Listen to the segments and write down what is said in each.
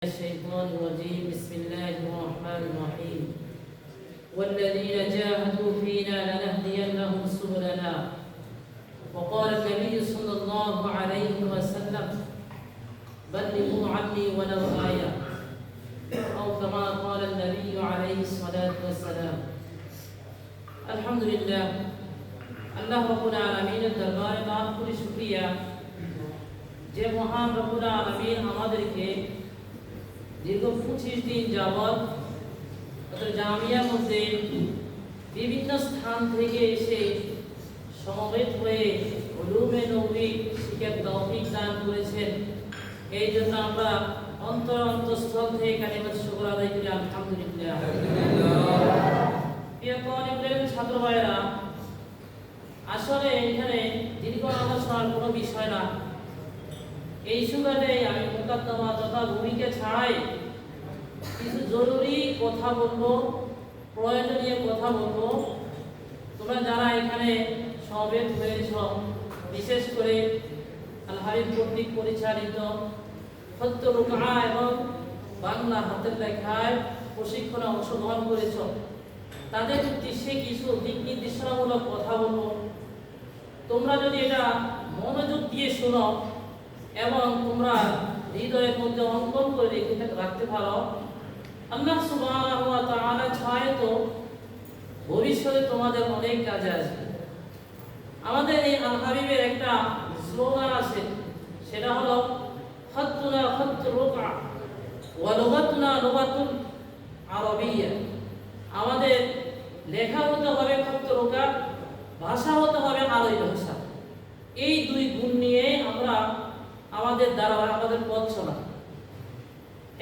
الشيطان الرجيم بسم الله الرحمن الرحيم والذين جاهدوا فينا لنهدينهم سبلنا وقال النبي صلى الله عليه وسلم بلغوا عني ولو آية أو كما قال النبي عليه الصلاة والسلام الحمد لله আল্লাহ রাব্বুল আলামিনের দরবারে লাখ কোটি শুকরিয়া যে মহান রব্বুল আলামিন আমাদেরকে দীর্ঘ 25 দিন যাবত জামিয়ার মধ্যে বিভিন্ন স্থান থেকে এসে সমবেত হয়ে উলুমে নবী শিক্ষার তৌফিক দান করেছেন। এই জন্য আমরা অন্তঃস্থল থেকে কালিমাত শুকর আদায় করি আলহামদুলিল্লাহ। প্রিয় তালিবুল ছাত্র ভাইরা, আসলে এখানে দীর্ঘ আলোচনার কোনো বিষয় না। এই সুবাদে আমি মুকাদ্দমা তথা ভূমিকা ছাড়াই কিছু জরুরি কথা বলবো, প্রয়োজনীয় কথা বলবো। তোমরা যারা এখানে সমবেত হয়েছ, বিশেষ করে আল হাবিব কর্তৃক পরিচালিত সত্য রুকআ এবং বাংলা হাতের লেখায় প্রশিক্ষণে অংশগ্রহণ করেছ, তাদের উদ্দেশ্যে কিছু দিক নির্দেশনামূলক কথা বলবো। তোমরা যদি এটা মনোযোগ দিয়ে শোনো এবং তোমরা হৃদয়ের মধ্যে অঙ্কন করে রাখতে পারো, আল্লাহ সুবহানাহু ওয়া তাআলা চায় তো ভবিষ্যতে তোমাদের অনেক কাজে আসবে। আমাদের এই আল হাবিবের একটা স্লোগান আছে, সেটা হলো খাত্তুনা খাত্তুর রুকআ ওয়া লুগাতুনা লুগাতুল আরাবিয়্যা। আমাদের লেখা হতে হবে খাত্তুর রুকআ, ভাষা হতে হবে আরবি ভাষা। এই দুই গুণ নিয়ে আমরা আমাদের দ্বারা আমাদের পথ চলা।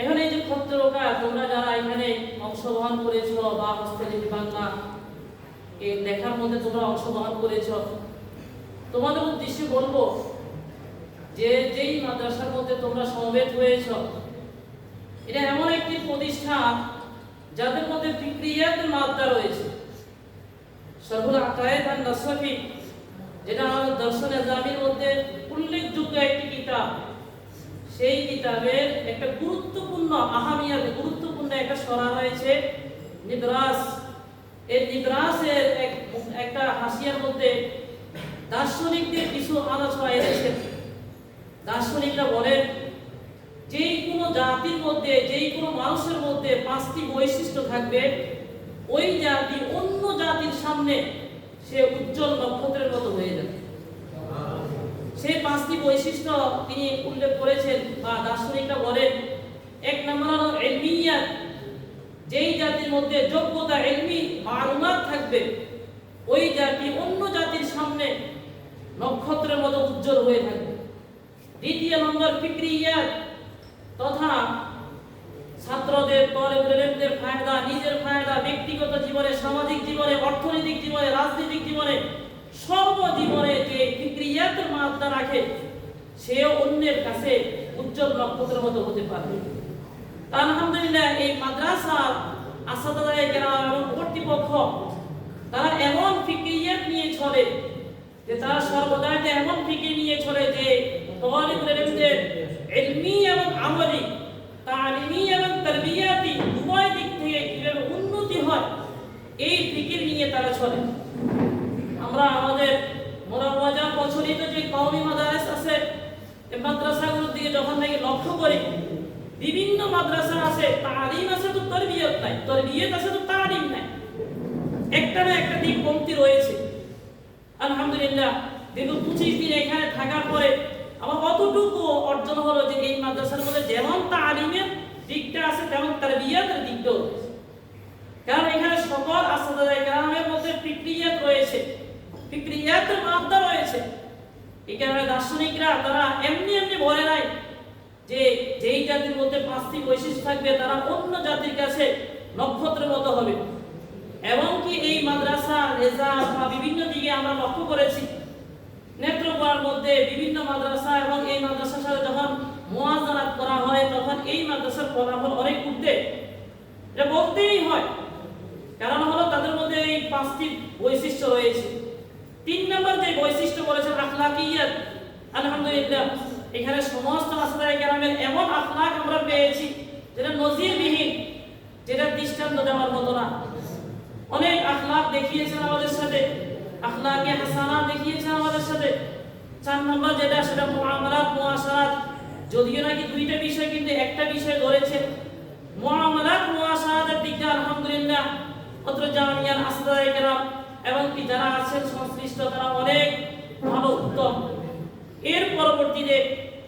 এখন এই যে খত্ত রোকা, তোমরা যারা এখানে অংশগ্রহণ করেছ বা হস্তলিপি বাংলা এই লেখার মধ্যে তোমরা অংশগ্রহণ করেছ, তোমাদের উদ্দেশ্যে বলবো যে যেই মাদ্রাসার মধ্যে তোমরা সমবেত হয়েছ, এটা এমন একটি প্রতিষ্ঠান যাদের মধ্যে ফিকরিয়াতের মাত্রা রয়েছে। সরহুল আকায়েদ আন নাসফি, যেটা আমাদের দর্শনে জামির মধ্যে উল্লেখযোগ্য একটি কিতাব, সেই কিতাবের একটা গুরুত্বপূর্ণ গুরুত্বপূর্ণ একটা সরা রয়েছে নিদ্রাস। এই নিদ্রাসের একটা হাসিয়ার মধ্যে দার্শনিকদের কিছু আলোচনা এনেছে। দার্শনিকরা বলেন যেই কোনো জাতির মধ্যে, যেই কোনো মানুষের মধ্যে 5টি বৈশিষ্ট্য থাকবে, ওই জাতি অন্য জাতির সামনে সে উজ্জ্বল নক্ষত্রের মতো হয়ে যাবে। সেই 5টি বৈশিষ্ট্য তিনি উল্লেখ করেছেন বা দার্শনিকরা বলেন। 1 নম্বর হলো ইলমিয়াত, যেই জাতির মধ্যে যোগ্যতা ইলমি মালুমাত থাকবে, ওই জাতি অন্য জাতির সামনে নক্ষত্রের মতো উজ্জ্বল হয়ে থাকবে। 2 নম্বর ফিকরিয়াত, তথা ছাত্রদের তলেবুলেমদের ফায়দা, নিজের ফায়দা, ব্যক্তিগত জীবনে, সামাজিক জীবনে, অর্থনৈতিক জীবনে, রাজনৈতিক জীবনে, সর্বজীবনে যে ফিকরিয়াতের মাত্রা রাখে, সে অন্যের কাছে উজ্জ্বল নক্ষত্রের মতো হতে পারে। আলহামদুলিল্লাহ, এই মাদ্রাসার আসাদায়ে কেরাম এবং কর্তৃপক্ষ তারা এমন ফিকরিয়াত নিয়ে চলে যে তারা সর্বদা এমন ফিকির নিয়ে চলে যে তালিবুল ইলমদের ইলমি এবং আমলি, তালিমি এবং তারবিয়াতি উভয় দিক থেকে কিভাবে উন্নতি হয়, এই ফিকির নিয়ে তারা চলে। আমরা আমাদের মুরাওয়াজা প্রচলিত যে কওমি মাদ্রাস আছে, এই মাদ্রাসাগুলোর দিকে যখন নাকি লক্ষ্য করি, বিভিন্ন মাদ্রাসা আছে তালিম আছে তো তারবিয়ত নাই, তারবিয়ত আছে তো তালিম নাই, একটা না একটা দিক কমতি রয়েছে। আলহামদুলিল্লাহ, দীর্ঘ 25 দিন এখানে থাকার পরে আমার কতটুকু অর্জন হলো যে এই মাদ্রাসার মধ্যে যেমন তালিমের দিকটা আছে তেমন তারবিয়াতের দিকটাও রয়েছে। কারণ এখানে সকল আসাদায়ে কেরামের মধ্যে ফিকরিয়াত রয়েছে, ফিকরিয়াতের মাত্রা রয়েছে। এই কারণে দার্শনিকরা তারা এমনি বলে নাই যে যেই জাতির মধ্যে 5টি বৈশিষ্ট্য থাকবে তারা অন্য জাতির কাছে নক্ষত্রের মতো হবে। এবং কি এই মাদ্রাসা রেজাল্ট বা বিভিন্ন দিকে আমরা লক্ষ্য করেছি, নেত্রকোনার মধ্যে বিভিন্ন মাদ্রাসা এবং এই মাদ্রাসার সাথে যখন মুআযানাত করা হয়, তখন এই মাদ্রাসার ফলাফল অনেক উঠে, এটা বলতেই হয়। কারণ হলো তাদের মধ্যে এই 5টি বৈশিষ্ট্য রয়েছে। 3 নম্বর যে বৈশিষ্ট্য বলেছেন আখলাকিয়াত, আলহামদুলিল্লাহ এখানে সমস্ত আসাদায়ে কেরামের এমন আখলাক আমরা পেয়েছি যেটা নজিরবিহীন, যেটা দৃষ্টান্ত দেওয়ার মতো না। অনেক আখলাক দেখিয়েছেন আমাদের সাথে, আখলাকে হাসানা দেখিয়েছেন আমাদের সাথে। 4 নম্বর যেটা, সেটা মুআমালাত মুআশারাত। যদিও নাকি দুইটা বিষয়, কিন্তু একটা বিষয় ধরেছেন। মুআমালাত মুআশারাতের দিকে আলহামদুলিল্লাহ অত্র জামিয়ার আসদায়ে কেরাম এবং কি যারা আছেন সংশ্লিষ্ট, তারা অনেক ভালো উত্তম। এর পরবর্তীতে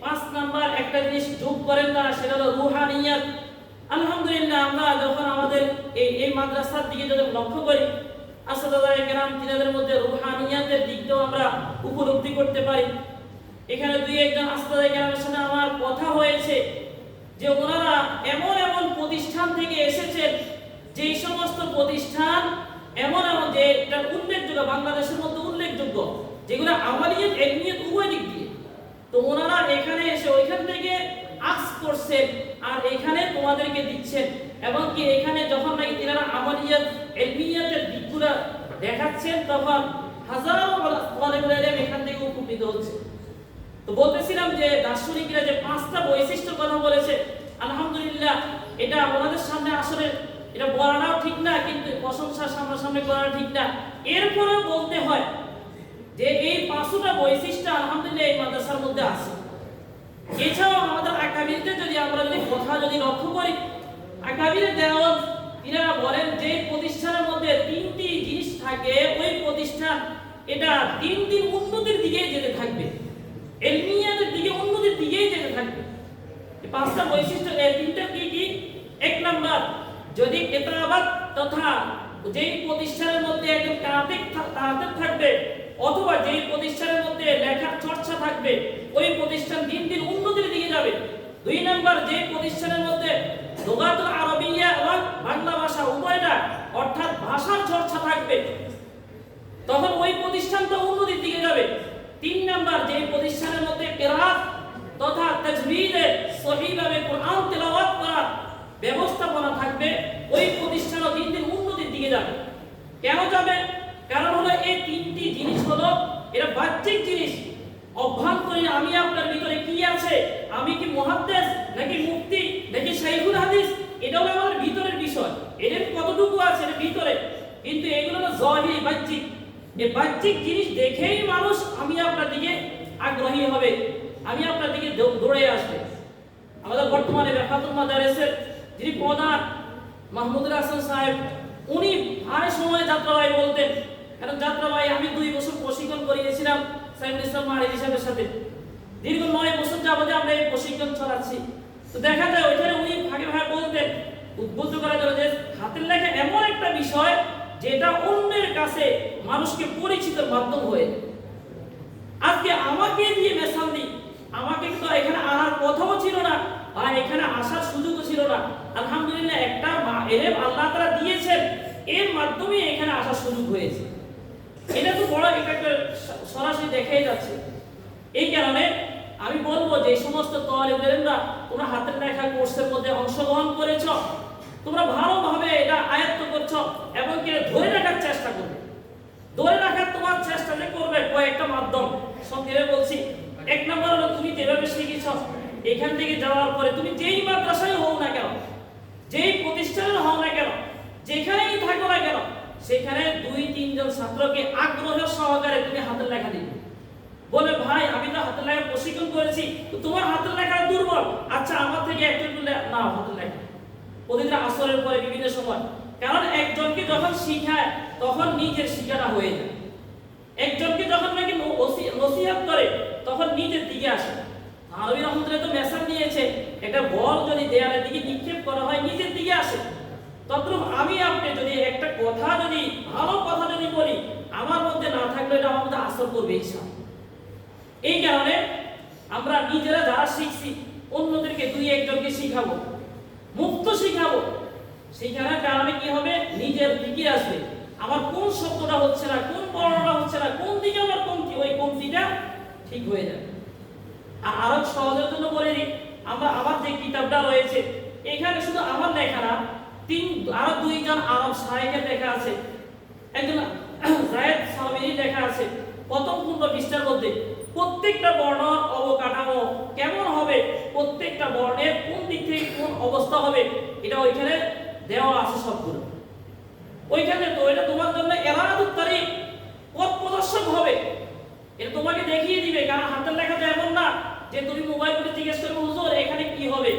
5 নাম্বার একটা জিনিস যোগ করেন তারা, সেটা হলো রুহানিয়াত। আলহামদুলিল্লাহ আমরা যখন আমাদের এই মাদ্রাসার দিকে যদি লক্ষ্য করি, আসদায়ে কেরাম তিনাদের মধ্যে রুহানিয়াতের দিকটাও আমরা উপলব্ধি করতে পারি। এখানে দুই একজন আসদায়ে কেরামের সাথে আমার কথা হয়েছে যে ওনারা এমন এমন প্রতিষ্ঠান থেকে এসেছেন, যেই সমস্ত প্রতিষ্ঠান এমন এমন যে এটা উল্লেখযোগ্য, বাংলাদেশের মধ্যে উল্লেখযোগ্য, যেগুলো আমালিয়াত ইলমিয়াত উভয় দিক দিয়ে। তো ওনারা এখানে এসে ওইখান থেকে আক্স করছেন আর এখানে তোমাদেরকে দিচ্ছেন, এবং কি এখানে যখন নাকি তিনারা আমালিয়াত ইলমিয়াতের দিকগুলো দেখাচ্ছেন, তখন হাজারো তালেবুল ইলম এখান থেকে উপকৃত হচ্ছে। তো বলতেছিলাম যে দার্শনিকরা যে 5টা বৈশিষ্ট্য কথা বলেছে, আলহামদুলিল্লাহ এটা ওনাদের সামনে আসলে এটা বলাটাও ঠিক না, কিন্তু প্রশংসা সামনাসামনি করা ঠিক না। এরপরেও বলতে হয় যে এই 5টা বৈশিষ্ট্য আলহামদুলিল্লাহ এই মাদ্রাসার মধ্যে আছে। এছাড়াও আমাদের আকাবিরদের যদি আমরা কথা লক্ষ্য করি, আকাবিরের দেওয়াল তিনারা বলেন যে প্রতিষ্ঠানের মধ্যে 3টি জিনিস থাকে, ওই প্রতিষ্ঠান এটা দিন দিন উন্নতির দিকে যেতে থাকবে, ইলমিয়াতের দিকে উন্নতির দিকেই যেতে থাকবে। এই 5টা বৈশিষ্ট্য, এই 3টা কি কি? 1 নাম্বার, যদি কিতাবাত তথা যেই প্রতিষ্ঠানের মধ্যে একজন কাতিব থাকবে, অথবা যেই প্রতিষ্ঠানের মধ্যে লেখার চর্চা থাকবে, ওই প্রতিষ্ঠান দিন দিন উন্নতির দিকে যাবে। 2 নাম্বার, যে প্রতিষ্ঠানের মধ্যে লুগাতুল আরবিয়া এবং বাংলা ভাষা উভয়টা অর্থাৎ ভাষার চর্চা থাকবে, তখন ওই প্রতিষ্ঠানটা উন্নতির দিকে যাবে। 3 নাম্বার, যে প্রতিষ্ঠানের মধ্যে কিরাত তথা তাজবীদে সহিভাবে কোরআন তেলাওয়াত করার ব্যবস্থাপনা থাকবে, ওই প্রতিষ্ঠানও দিন দিন উন্নতির দিকে যাবে। কেন যাবে? কারণ হলো এই 3টি জিনিস হলো এটা বাহ্যিক জিনিস। অভ্যন্তরীণ আমি আপনার ভিতরে কি আছে, আমি কি মুহাদ্দিস নাকি মুফতি নাকি শাইখুল হাদিস, এটা হলো আমাদের ভিতরের বিষয়। এর কতটুকু আছে এর ভিতরে, কিন্তু এগুলো হলো যাহিরি, বাহ্যিক। এই বাহ্যিক জিনিস দেখেই মানুষ আমি আপনার দিকে আগ্রহী হবে, আমি আপনার দিকে দৌড়ে আসবে। আমাদের বর্তমানে বেফাতুল মাদারিসের যিনি প্রধান মাহমুদুল হাসান সাহেব, উনি প্রায় সময় যাত্রাবাই বলতেন, কারণ যাত্রাবাই আমি 2 বছর প্রশিক্ষণ করিয়েছিলাম সাইফুল ইসলাম মাহিদি সাহেবের সাথে। দীর্ঘ 9 বছর যাবতীয় আমরা এই প্রশিক্ষণ চালাচ্ছি। তো দেখা যায় ওইখানে উনি ভাগে ভাগে বলতেন, উদ্বুদ্ধ করার জন্য, যে হাতের লেখা এমন একটা বিষয় যেটা অন্যের কাছে মানুষকে পরিচিতের মাধ্যম হয়ে। আজকে আমাকে দিয়ে মেসাল দিই, আমাকে তো এখানে আনার কথাও ছিল না, আর এখানে আসার সুযোগও ছিল না। আলহামদুলিল্লাহ একটা এলেম আল্লাহ তাআলা দিয়েছেন, এর মাধ্যমে এখানে আসার সুযোগ হয়েছে। এটা তো বড় একটা সরাসরি দেখাই যাচ্ছে। এই কারণে আমি বলবো যে সমস্ত তালেবুল ইলমরা তোমরা হাতের লেখা কোর্সের মধ্যে অংশগ্রহণ করেছো, তোমরা ভালোভাবে এটা আয়ত্ত করছো এবং কি ধরে রাখার চেষ্টা করবে। ধরে রাখার তোমার চেষ্টা যে করবে কয়েকটা মাধ্যম সংক্ষেপে বলছি। 1 নম্বর হলো তুমি যেভাবে শিখেছো, এখান থেকে যাওয়ার পরে তুমি যেই মাদ্রাসায় হও না কেন, যেই প্রতিষ্ঠানে হও না কেন, যেখানেই থাকো না কেন, সেখানে 2-3 জন ছাত্রকে আগ্রহ সহকারে তুমি হাতের লেখা দিবে। বলে ভাই আমি তো হাতের লেখা প্রশিক্ষণ করেছি, তো তোমার হাতের লেখা দুর্বল, আচ্ছা আমার থেকে একটু নাও হাতের লেখা প্রতিদিন আসরের পরে বিভিন্ন সময়। কারণ একজনকে যখন শিখায় তখন নিজের শিখাটা হয়ে যায়, একজনকে যখন নাকি নসিহত করে তখন নিজের দিকে আসে। আরবি রহমতুল্লাহ তো মেসাল নিয়েছে, একটা বল যদি দেয়ালের দিকে নিক্ষেপ করা হয় নিজের দিকে আসে। তদ্রূপ আমি আপনি যদি একটা কথা যদি ভালো কথা যদি বলি, আমার মধ্যে না থাকলে এটা আমার মধ্যে আসর করবে ইচ্ছা। এই কারণে আমরা নিজেরা যারা শিখছি অন্যদেরকে 2-1 জনকে শিখাবো, মুক্ত শিখাবো। শিখানোর কারণে কি হবে, নিজের দিকে আসবে। আমার কোন শব্দটা হচ্ছে না, কোন বর্ণটা হচ্ছে না, কোন দিকে আমার কমতি, ওই কমতিটা ঠিক হয়ে যাবে। আর আরো সহজের জন্য বলে দিই, আমার যে কিতাবটা রয়েছে এখানে শুধু আমার লেখা না, আরো 2 জন আরব শায়েখের লেখা আছে। একজন জায়েদ সাবিরির লেখা আছে প্রথম 15 পৃষ্ঠার মধ্যে। প্রত্যেকটা বর্ণ অবকাঠামো কেমন হবে, প্রত্যেকটা বর্ণের কোন দিক থেকে কোন অবস্থা হবে, এটা ওইখানে দেওয়া আছে সবগুলো। ওইখানে তো এটা তোমার জন্য এরাদুত তারিখ, পথ প্রদর্শক হবে, এটা তোমাকে দেখিয়ে দিবে। কারণ হাতের লেখা তো এমন না যে তুমি মোবাইল করে জিজ্ঞেস করবে হুজুর এখানে কি হবে,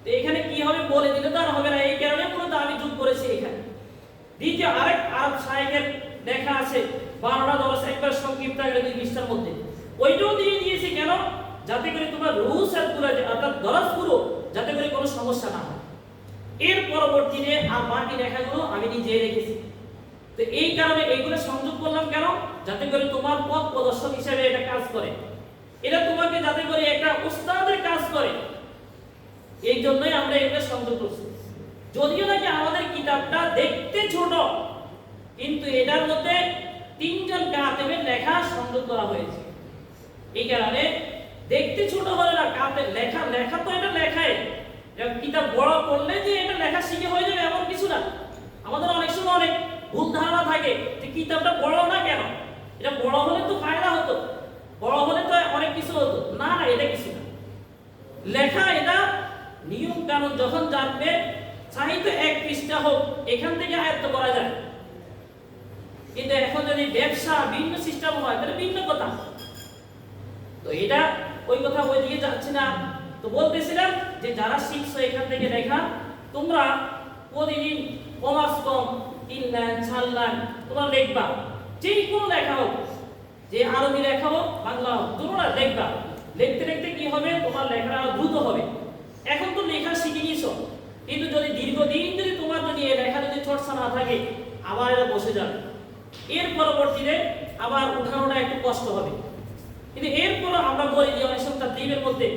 তো এখানে কি হবে বলে দিলে তো আর হবে না। এই কারণে মূলত আমি যোগ করেছি এখানে। দ্বিতীয় আরেক আরব শায়েখের লেখা আছে 12টা দরস একবার সংক্ষিপ্ত আকারে 2 পৃষ্ঠার মধ্যে, ওইটাও দিয়ে দিয়েছি কেন, যাতে করে তোমার রুসাতগুলো অর্থাৎ দরসগুলো যাতে করে কোনো সমস্যা না হয়। এর পরবর্তীতে আর বাকি লেখাগুলো আমি নিজে রেখেছি। তো এই কারণে এইগুলো সংযোগ করলাম কেন, যাতে করে তোমার পথ প্রদর্শক হিসেবে এটা কাজ করে, এটা তোমাকে যাতে করে একটা উস্তাদের কাজ করে, এই জন্যই আমরা এগুলো সংযোগ করছি। যদিও নাকি আমাদের কিতাবটা দেখতে ছোট, কিন্তু এটার মধ্যে 3 জন কাতেবের লেখা সংযোগ করা হয়েছে। এই কারণে দেখতে ছোট হলে না, কাতেব লেখা লেখা তো এটা লেখাই, কিতাব বড় করলে যে এটা লেখা শিখে হয়ে যাবে এমন কিছু না। আমাদের অনেক সময় অনেক ভুল ধারণা থাকে যে কিতাবটা বড় না কেন, এটা বড় হলে তো ফায়দা হতো, বড় হলে তো অনেক কিছু হতো। না না, এটা কিছু না। লেখা এটা নিয়ম কানুন যখন জানবে, চাইতে 1 পৃষ্ঠা হোক, এখান থেকে আয়ত্ত করা যায়। কিন্তু এখন যদি ব্যবসা ভিন্ন সিস্টেম হয় তাহলে ভিন্ন কথা। তো এটা ওই কথা ওই দিকে যাচ্ছে না। তো বলতেছিলাম যে যারা শিখছো এখান থেকে লেখা, তোমরা প্রতিদিন কমাস কম 3 লাইন 4 লাইন তোমরা লিখবা, যে কোনো লেখা হোক, যে আরবি লেখা হোক বাংলা হোক, তোমরা লিখবা। লিখতে লিখতে কি হবে, তোমার লেখাটা দ্রুত হবে। এখন তো লেখা শিখে নিয়েছো, কিন্তু যদি দীর্ঘদিন যদি তোমার যদি এই লেখা যদি চর্চা না থাকে, আবার এটা বসে যাবে। এর পরবর্তীতে আবার উঠানোটা একটু কষ্ট হবে। কিন্তু এরপর আমরা বলি যে অনেক সময় তাদরিবের মধ্যে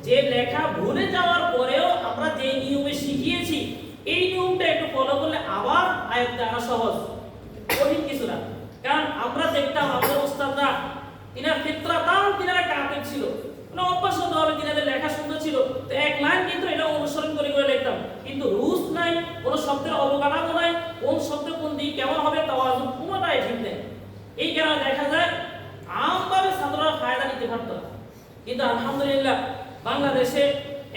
যে লেখা ভুলে যাওয়ার পরেও আমরা যে নিয়মে শিখিয়েছি, এই নিয়মটা একটু ফলো করলে আবার আয়ত্তে আনা সহজ, কঠিন কিছু না। কারণ আমরা দেখতাম আমাদের ওস্তাদরা, তিনার ফিতরাতান তিনারা কাতেব ছিল, মানে অভ্যাসগত ভাবে তিনাদের লেখা সুন্দর ছিল। তো 1 লাইন কিন্তু এটা অনুসরণ করে করে লিখতাম, কিন্তু রুলস নাই, কোনো শব্দের অবকাঠামো নাই, কোন শব্দ কোন দিক কেমন হবে তাওয়াজুন কোনোটাই ঠিক নেই। এই কারণে দেখা যায় আমভাবে ছাত্ররা ফায়দা নিতে পারত না। কিন্তু আলহামদুলিল্লাহ বাংলাদেশে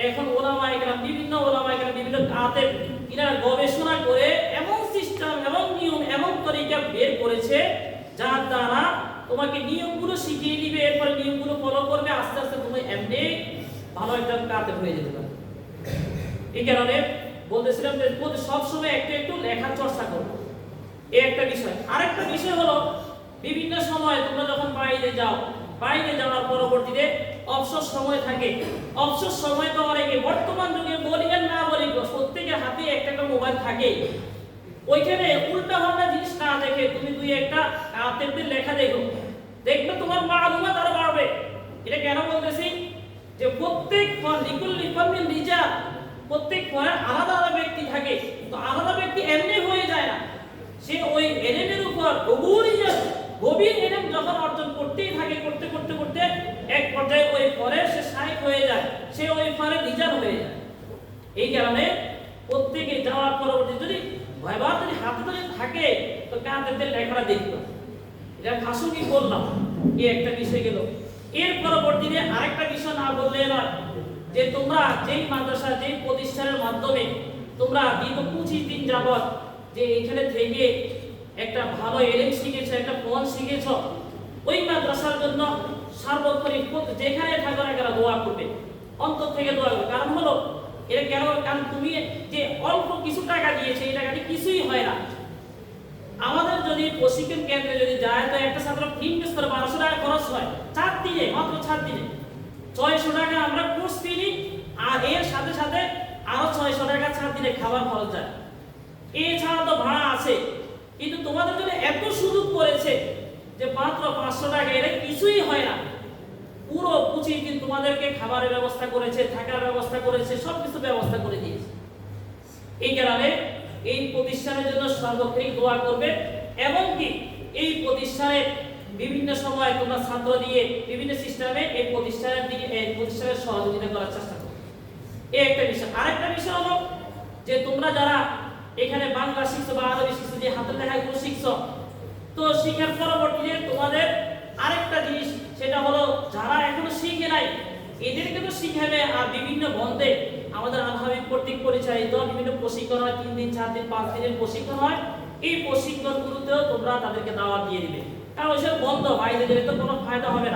এখন ওলামায়ে কেরাম, বিভিন্ন ওলামায়ে কেরাম, বিভিন্ন কাতেব এরা গবেষণা করে এমন সিস্টেম, এমন নিয়ম, এমন তরিকা বের করেছে যার দ্বারা তোমাকে নিয়মগুলো শিখিয়ে দিবে, এরপর নিয়মগুলো ফলো করবে, আস্তে আস্তে তুমি এমনি ভালো একটা কাতেব হয়ে যেতে পারবে। এই কারণে বলতেছিলাম যে সব সময় একটু একটু লেখার চর্চা করো, এই একটা বিষয়। আরেকটা বিষয় হলো বিভিন্ন সময় তোমরা যখন বাইরে যাও, বাইরে যাওয়ার পরবর্তীতে অবসর সময় থাকে। অবসর সময় তো অনেকে বর্তমান যুগে বলি আর না বলি প্রত্যেকের হাতে একটা একটা মোবাইল থাকে। ওইখানে উল্টা পাল্টা জিনিস না দেখে তুমি 2-1টা কাতেবদের লেখা দেখো, দেখবে তোমার মালুমাত আরো বাড়বে। এটা কেন বলতেছি, যে প্রত্যেক লিকুল্লি ফামিন রিজা, প্রত্যেক ফলে আলাদা আলাদা ব্যক্তি থাকে। তো আলাদা ব্যক্তি এমনি হয়ে যায় না, সে ওই এলেমের উপর গভীর এলেম যখন অর্জন করতেই থাকে, করতে করতে করতে এক পর্যায়ে ওই ফলে সে শায়েখ হয়ে যায়, সে ওই ফলে রিজাল হয়ে যায়। এই কারণে প্রত্যেকে যাওয়ার পরবর্তী যদি ভয়বাদ যদি হাতে যদি থাকে, তো কাঁধের লেখাটা দেখবে। এটা খাসু কি বললাম, এই একটা বিষয় গেল। এর পরবর্তীতে আরেকটা বিষয় না বললে নয়, যে তোমরা যেই মাদ্রাসা, যেই প্রতিষ্ঠানের মাধ্যমে তোমরা দীর্ঘ 25 দিন যাবত যে এখানে থেকে একটা ভালো এলেম শিখেছ, একটা ফল শিখেছ, ওই মাদ্রাসার জন্য সার্বক্ষণিক যেখানে থাকো না কেন দোয়া করবে, অন্তর থেকে দোয়া করবে। কারণ হলো এটা কেন, কারণ তুমি যে অল্প কিছু টাকা দিয়েছে, এই টাকাটি কিছুই হয় না। আমাদের যদি প্রশিক্ষণ কেন্দ্রে যদি যায়, তো একটা ছাত্র ফি ইনভেস্ট করে 1200 টাকা খরচ হয় 4 দিনে, মাত্র 4 দিনে 600 টাকা আমরা কোর্স ফি নিই, আর এর সাথে সাথে আরো 600 টাকা 4 দিনে খাবার খরচ যায়। এছাড়া তো ভাড়া আছে। কিন্তু তোমাদের জন্য এত সুযোগ করেছে যে মাত্র 500 টাকা, এটা কিছুই হয় না। পুরো 25 দিন তোমাদেরকে খাবারের ব্যবস্থা করেছে, থাকার ব্যবস্থা করেছে, সবকিছু ব্যবস্থা করে দিয়েছে। এই কারণে এই প্রতিষ্ঠানের জন্য সর্বক্ষণিক দোয়া করবে, এবং কি এই প্রতিষ্ঠানের বিভিন্ন সময় তোমরা ছাত্র দিয়ে বিভিন্ন সিস্টেমে এই প্রতিষ্ঠানের সহযোগিতা করার চেষ্টা করবে। এই একটা বিষয়। আরেকটা বিষয় হলো যে তোমরা যারা এখানে বাংলা শিখছো বা আরবি শিখছো, যে হাতের লেখাগুলো শিখছো, তো শিখার পরবর্তীতে তোমাদের আরেকটা জিনিস সেটা হলো যারা এখনো শিখে নাই এদেরকে তো শিখাবে, আর বিভিন্ন বন্ধে আমাদের আলহাবিব কর্তৃক পরিচালিত বিভিন্ন প্রশিক্ষণ হয়, 3 দিন 4 দিন 5 দিনের প্রশিক্ষণ হয়। এই প্রশিক্ষণগুলোতেও তোমরা তাদেরকে দাওয়াত দিয়ে দিবে, কারণ ওইসব বন্ধ ভাইদের তো কোনো ফায়দা হবে না।